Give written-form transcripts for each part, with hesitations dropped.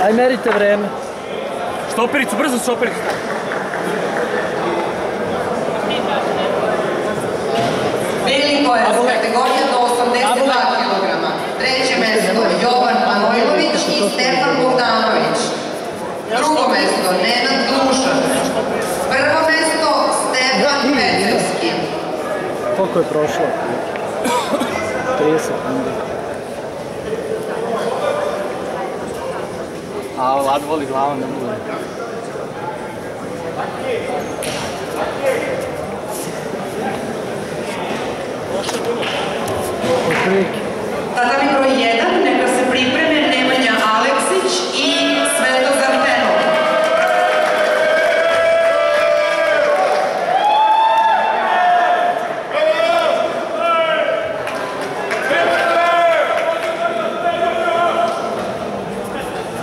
Aj merite vreme. Štopericu, brzo štopericu. Beli pojas, kategorija do 82 kg. Treće mesto Jovan Manojlović i Stefan Bogdanović. Drugo mesto Nenad Glušan. Prvo mesto Stefan Pecevski. Koliko je prošlo? 30 sekundi. A, Vlad voli glavom, ne bude. Tatami broj 1, neka se pripreme Nemanja Aleksić i Svetozar Penov.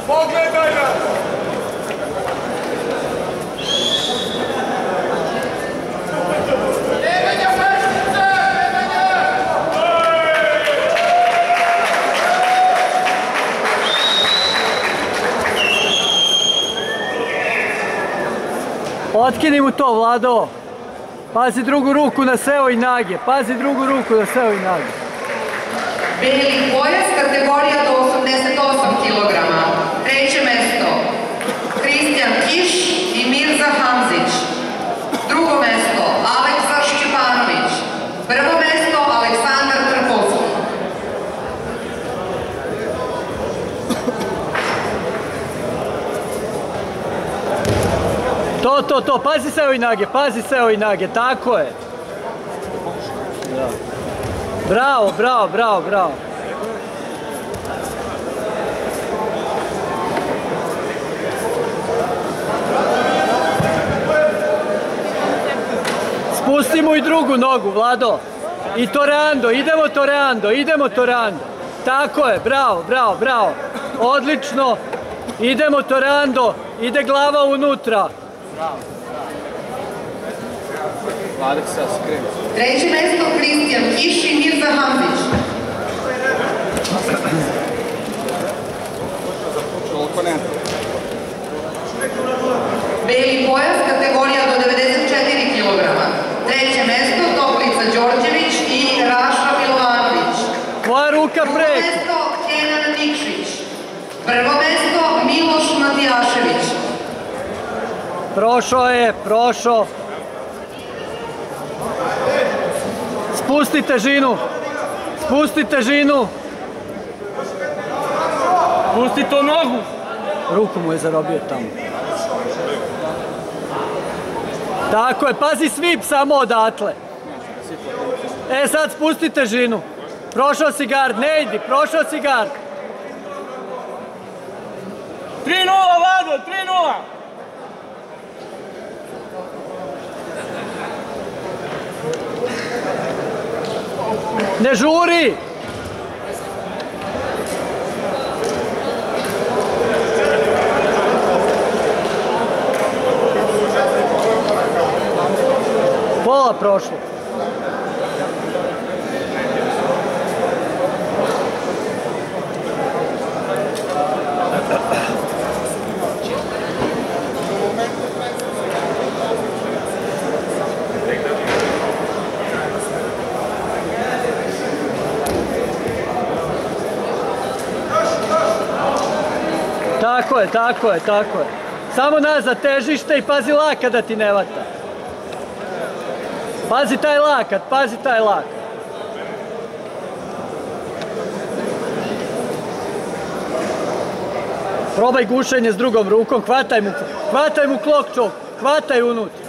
Pogledaj ga! Otkini mu to, Vlado. Pazi drugu ruku na seo i nage. Pazi drugu ruku na seo i nage. Beli pojas, kategorija do 88 kg. Treće mesto Kristijan Kiš i Mirza Hamzić. Drugo mesto Aleksa Šćepanović. Prvo mesto Aleksandar Trpovski. To, pazi seo i nage, tako je. Bravo. Spusti mu i drugu nogu, Vlado. I torando, idemo torando. Tako je, bravo. Odlično. Idemo torando, ide glava unutra. Vladek se skrenu. Treće mesto Kristijan Kiš i Mirza Hamzić. Beli pojas, kategorija do 94 kg. Treće mesto Toplica Đorđević i Raša Milovanović. Tvoja ruka preko. Drugo mesto Kenan Nikšić. Prvo mesto Miloš Matijašević. Prošao. Spusti težinu. Pusti to nogu. Ruku mu je zarobio tamo. Tako je, pazi svip samo odatle. Sad spusti težinu. Prošao si gard, ne idi, prošao si gard. 3-0, Vlado, 3-0. Ne žuri! Pola prošlo. Tako je. Samo nazad težište i pazi lakat da ti ne vata. Pazi taj lakat. Probaj gušenje s drugom rukom, hvataj mu klok čok, hvataj unutra.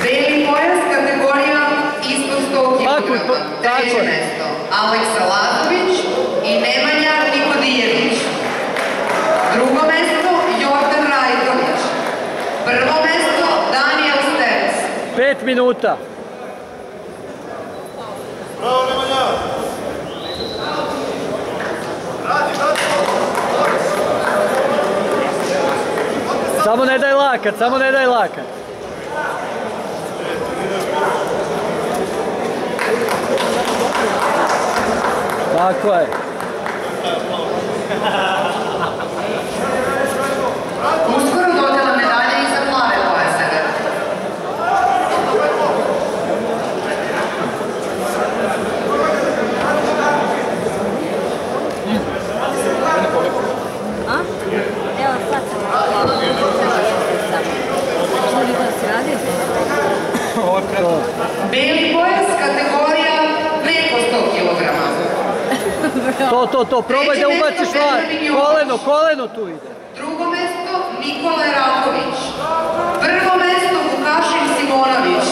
Beli pojas, kategorija ispod 100 kg. Treće mesto Aleksa Lazović i Nemanja Nikodijević. Drugo mesto Jordan Rajković. Prvo mesto Danijel Stec. 5 minuta. Bravo, Nemanja! Samo ne daj lakat. Tako je. Uskoro dodela medalje i za plave pojaseve. Evo sad sam koliko se radi? Beli pojas kategorija preko 100 kg. To, probaj da ubaciš van. Koleno tu ide. Drugo mesto Nikola Raković. Prvo mesto Vukašin Simonović.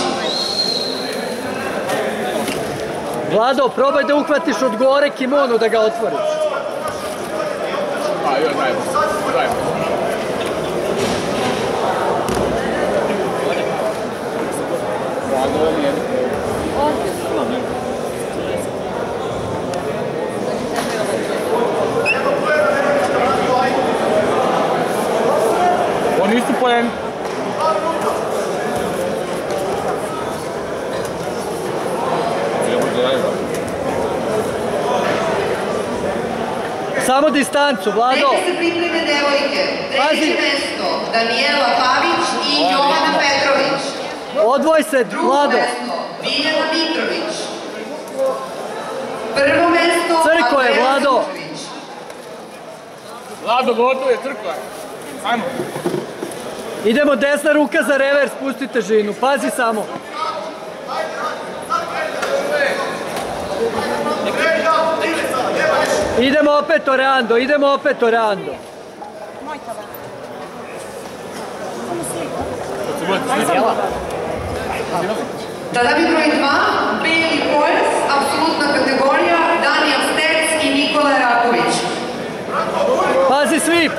Vlado, probaj da uhvatiš od gore kimono da ga otvoriš. Daj. Oni nisu poeni. Samo distancu, Vlado. Neka se pripreme devojke. Treće mesto Danijela Pavić i Jovana Petrović. Odvoj se, Drugo Vlado. mesto Biljana Mitrović. Prvo mesto Crko je, Andreja Vlado. Sučević. Vlado, gotovo je, crkva. Ajmo. Idemo desna ruka za revers, pusti težinu. Pazi samo. Idemo opet orando. Tada bi broj 2, beli pojas, apsolutna kategorija, Danijel Stec i Nikola Raković.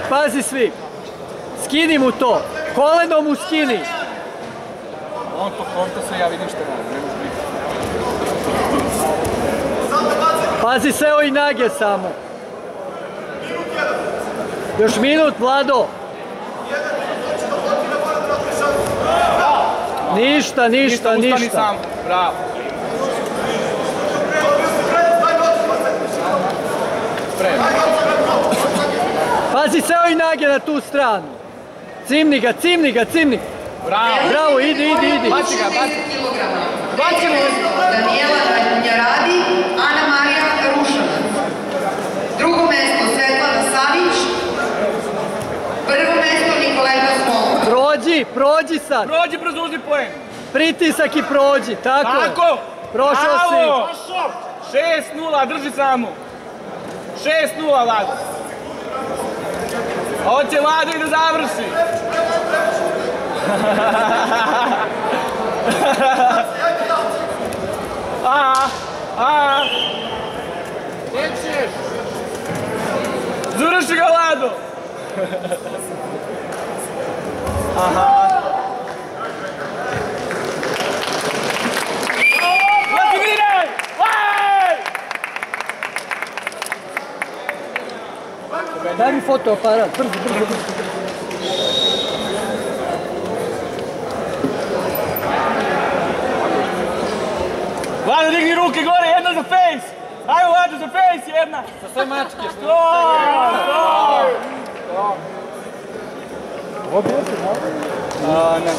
Pazi svi. Skini mu to. Koleno mu skini. On to konta se, ja vidim što radi. Ne može biti. Pazi seo i nage samo. Još minut, Vlado. Ništa. Ustani sam. Bravo. Pazi seo i nage na tu stranu. Cimni ga. Bravo, idi. Baci ga. Treće mesto Danijela Njaradi, Ana Marija Rušanac. Drugo mesto Svetlana Savić. Prvo mesto Nikoleta Smolka. Prođi sad. Prođi, brzo uzmi poen. Pritisak i prođi, tako. Prošao si. 6-0, drži samo. 6-0, Vlado. Hoće Vlado i da završi. Završi ga, Vlado. Vladimire! Daj mi fotoaparat, brzo. Vlado, digni ruke gore, jedna za face! Ajmo, Vlado, za face, jedna! Za sve mačke. Ovo bilo se, ne?